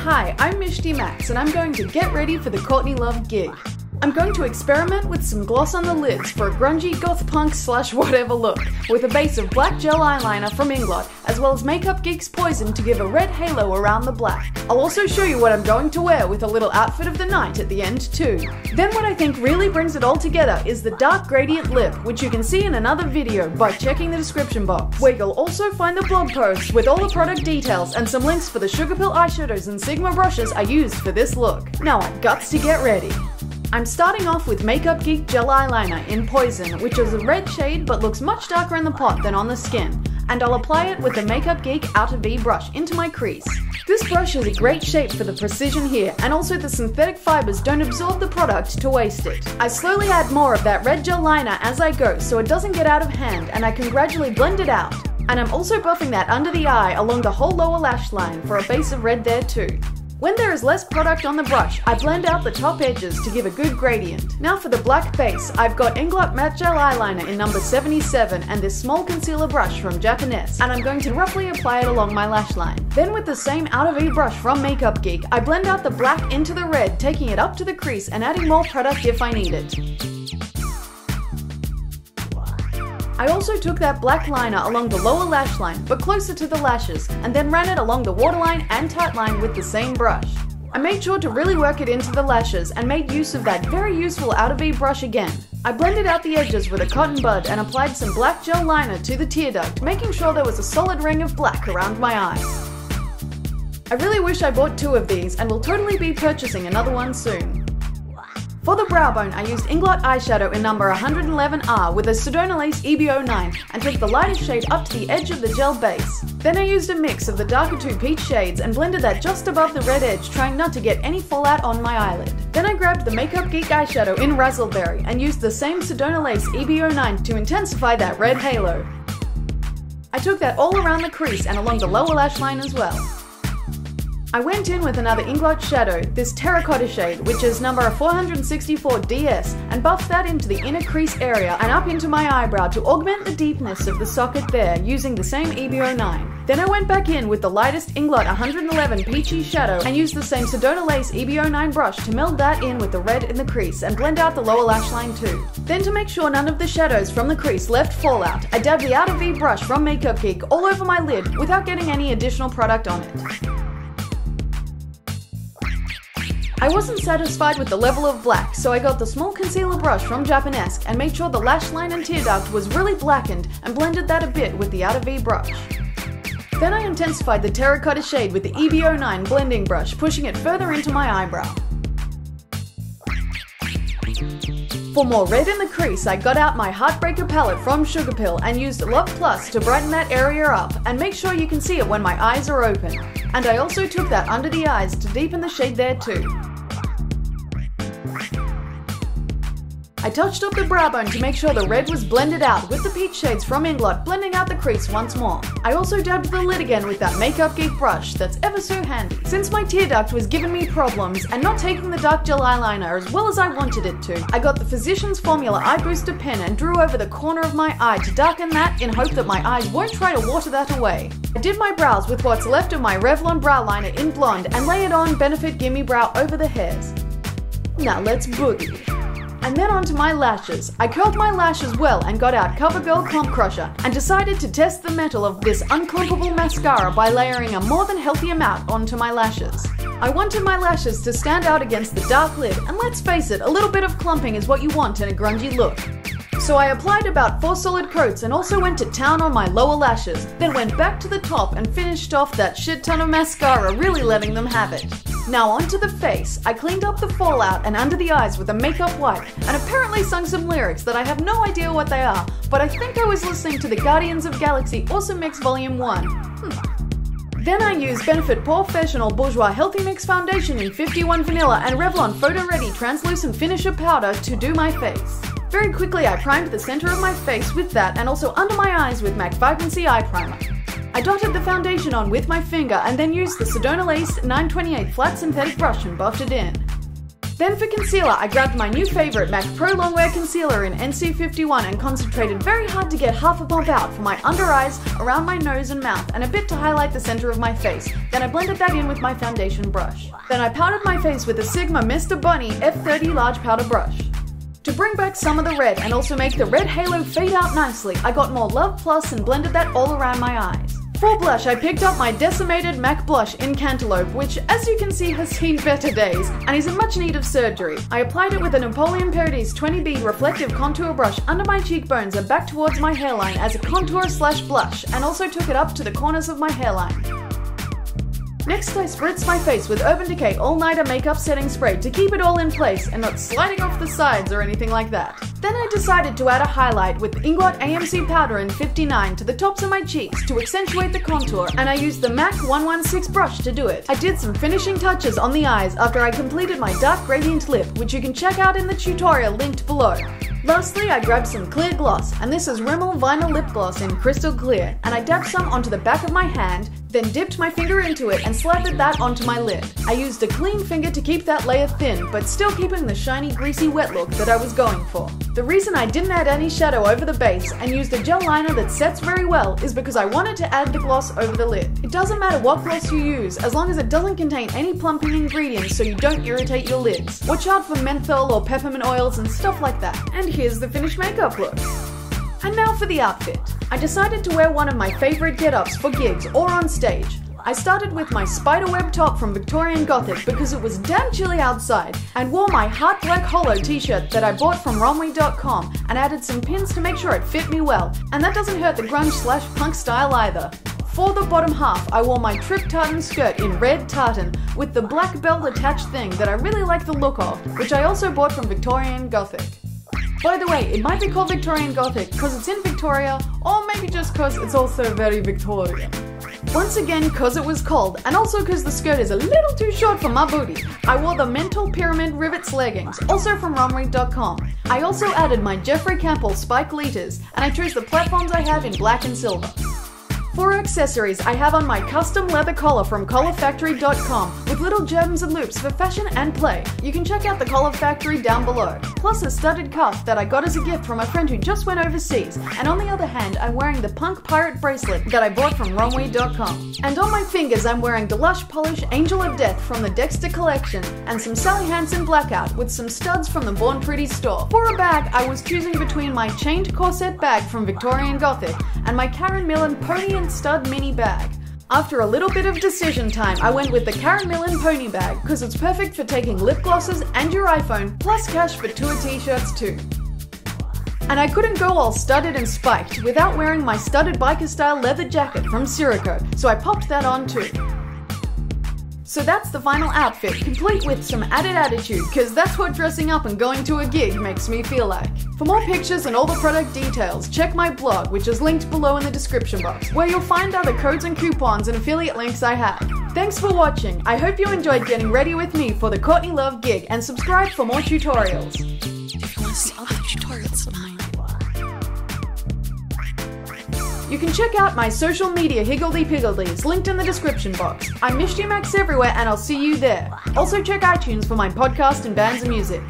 Hi, I'm Mishti Max and I'm going to get ready for the Courtney Love gig. I'm going to experiment with some gloss on the lids for a grungy goth punk / whatever look, with a base of black gel eyeliner from Inglot, as well as Makeup Geek's Poison to give a red halo around the black. I'll also show you what I'm going to wear with a little outfit of the night at the end too. Then what I think really brings it all together is the dark gradient lip, which you can see in another video by checking the description box, where you'll also find the blog post with all the product details and some links for the Sugarpill eyeshadows and Sigma brushes I used for this look. Now I've guts to get ready. I'm starting off with Makeup Geek Gel Eyeliner in Poison, which is a red shade but looks much darker in the pot than on the skin, and I'll apply it with the Makeup Geek Outer V brush into my crease. This brush is a great shape for the precision here, and also the synthetic fibers don't absorb the product to waste it. I slowly add more of that red gel liner as I go so it doesn't get out of hand and I can gradually blend it out. And I'm also buffing that under the eye along the whole lower lash line for a base of red there too. When there is less product on the brush, I blend out the top edges to give a good gradient. Now for the black base, I've got Inglot Matte Gel Eyeliner in number 77 and this small concealer brush from Japanese, and I'm going to roughly apply it along my lash line. Then with the same Outer V brush from Makeup Geek, I blend out the black into the red, taking it up to the crease and adding more product if I need it. I also took that black liner along the lower lash line, but closer to the lashes, and then ran it along the waterline and tight line with the same brush. I made sure to really work it into the lashes and made use of that very useful Outer V brush again. I blended out the edges with a cotton bud and applied some black gel liner to the tear duct, making sure there was a solid ring of black around my eyes. I really wish I bought 2 of these and will totally be purchasing another one soon. For the brow bone, I used Inglot eyeshadow in number 111R with a Sedona Lace EB09 and took the lightest shade up to the edge of the gel base. Then I used a mix of the darker 2 peach shades and blended that just above the red edge, trying not to get any fallout on my eyelid. Then I grabbed the Makeup Geek eyeshadow in Razzleberry and used the same Sedona Lace EB09 to intensify that red halo. I took that all around the crease and along the lower lash line as well. I went in with another Inglot shadow, this terracotta shade, which is number 464DS, and buffed that into the inner crease area and up into my eyebrow to augment the deepness of the socket there, using the same EB09. Then I went back in with the lightest Inglot 111 Peachy shadow and used the same Sedona Lace EB09 brush to meld that in with the red in the crease and blend out the lower lash line too. Then to make sure none of the shadows from the crease left fallout, I dabbed the Outer V brush from Makeup Geek all over my lid without getting any additional product on it. I wasn't satisfied with the level of black, so I got the small concealer brush from Japanese and made sure the lash line and tear duct was really blackened and blended that a bit with the Outer V brush. Then I intensified the terracotta shade with the EB09 blending brush, pushing it further into my eyebrow. For more red in the crease, I got out my Heartbreaker palette from Sugarpill and used Love Plus to brighten that area up and make sure you can see it when my eyes are open. And I also took that under the eyes to deepen the shade there too. I touched up the brow bone to make sure the red was blended out with the peach shades from Inglot, blending out the crease once more. I also dabbed the lid again with that Makeup Geek brush that's ever so handy, since my tear duct was giving me problems and not taking the dark gel eyeliner as well as I wanted it to. I got the Physicians Formula Eye Booster pen and drew over the corner of my eye to darken that in hope that my eyes won't try to water that away. I did my brows with what's left of my Revlon brow liner in blonde and lay it on Benefit Gimme Brow over the hairs. Now let's boogie. And then onto my lashes. I curled my lashes well and got out CoverGirl Clump Crusher and decided to test the metal of this unclumpable mascara by layering a more than healthy amount onto my lashes. I wanted my lashes to stand out against the dark lid, and let's face it, a little bit of clumping is what you want in a grungy look. So I applied about 4 solid coats and also went to town on my lower lashes, then went back to the top and finished off that shit ton of mascara, really letting them have it. Now onto the face. I cleaned up the fallout and under the eyes with a makeup wipe and apparently sung some lyrics that I have no idea what they are, but I think I was listening to the Guardians of Galaxy Awesome Mix Volume 1. Then I used Benefit Professional Bourjois Healthy Mix Foundation in 51 Vanilla and Revlon Photo Ready Translucent Finisher Powder to do my face. Very quickly I primed the center of my face with that and also under my eyes with MAC Vibrancy Eye Primer. I dotted the foundation on with my finger and then used the Sedona Lace 928 flat synthetic brush and buffed it in. Then for concealer, I grabbed my new favourite MAC Pro Longwear Concealer in NC51 and concentrated very hard to get half a pump out for my under eyes, around my nose and mouth, and a bit to highlight the centre of my face. Then I blended that in with my foundation brush. Then I powdered my face with a Sigma Mr. Bunny F30 large powder brush. To bring back some of the red and also make the red halo fade out nicely, I got more Love Plus and blended that all around my eyes. For blush, I picked up my decimated MAC blush in Cantaloupe, which, as you can see, has seen better days, and is in much need of surgery. I applied it with a Napoleon Paradis 20B reflective contour brush under my cheekbones and back towards my hairline as a contour/blush, and also took it up to the corners of my hairline. Next, I spritzed my face with Urban Decay All-Nighter Makeup Setting Spray to keep it all in place and not sliding off the sides or anything like that. Then I decided to add a highlight with Inglot AMC Powder in 59 to the tops of my cheeks to accentuate the contour, and I used the MAC 116 brush to do it. I did some finishing touches on the eyes after I completed my dark gradient lip, which you can check out in the tutorial linked below. Lastly, I grabbed some clear gloss, and this is Rimmel Vinyl Lip Gloss in Crystal Clear, and I dabbed some onto the back of my hand, then dipped my finger into it and slathered that onto my lid. I used a clean finger to keep that layer thin, but still keeping the shiny, greasy, wet look that I was going for. The reason I didn't add any shadow over the base and used a gel liner that sets very well is because I wanted to add the gloss over the lid. It doesn't matter what gloss you use, as long as it doesn't contain any plumping ingredients so you don't irritate your lids. Watch out for menthol or peppermint oils and stuff like that. And here's the finished makeup look. And now for the outfit. I decided to wear one of my favourite get-ups for gigs or on stage. I started with my spiderweb top from Victorian Gothic because it was damn chilly outside, and wore my Heart Black Hollow t-shirt that I bought from Romwe.com and added some pins to make sure it fit me well, and that doesn't hurt the grunge/punk style either. For the bottom half, I wore my Trip Tartan skirt in red tartan with the black belt attached thing that I really like the look of, which I also bought from Victorian Gothic. By the way, it might be called Victorian Gothic because it's in Victoria, or maybe just because it's also very Victorian. Once again, cause it was cold, and also cause the skirt is a little too short for my booty, I wore the Mental Pyramid Rivets leggings, also from Romwe.com. I also added my Jeffrey Campbell Spike Leaders, and I chose the platforms I have in black and silver. For accessories, I have on my custom leather collar from collarfactory.com with little gems and loops for fashion and play. You can check out the Collar Factory down below. Plus a studded cuff that I got as a gift from a friend who just went overseas. And on the other hand, I'm wearing the Punk Pirate bracelet that I bought from Romwe.com. And on my fingers, I'm wearing the Lush Polish Angel of Death from the Dexter collection and some Sally Hansen Blackout with some studs from the Born Pretty store. For a bag, I was choosing between my chained corset bag from Victorian Gothic and my Karen Millen Pony and Stud mini bag. After a little bit of decision time, I went with the Karen Millen pony bag because it's perfect for taking lip glosses and your iPhone, plus cash for tour t-shirts too. And I couldn't go all studded and spiked without wearing my studded biker style leather jacket from Sirico, so I popped that on too. So that's the final outfit, complete with some added attitude, cause that's what dressing up and going to a gig makes me feel like. For more pictures and all the product details, check my blog, which is linked below in the description box, where you'll find other codes and coupons and affiliate links I have. Thanks for watching, I hope you enjoyed getting ready with me for the Courtney Love gig, and subscribe for more tutorials. If you want to see other tutorials of mine. You can check out my social media higgledy-piggledies linked in the description box. I'm Mishti Max everywhere and I'll see you there. Also check iTunes for my podcast and bands and music.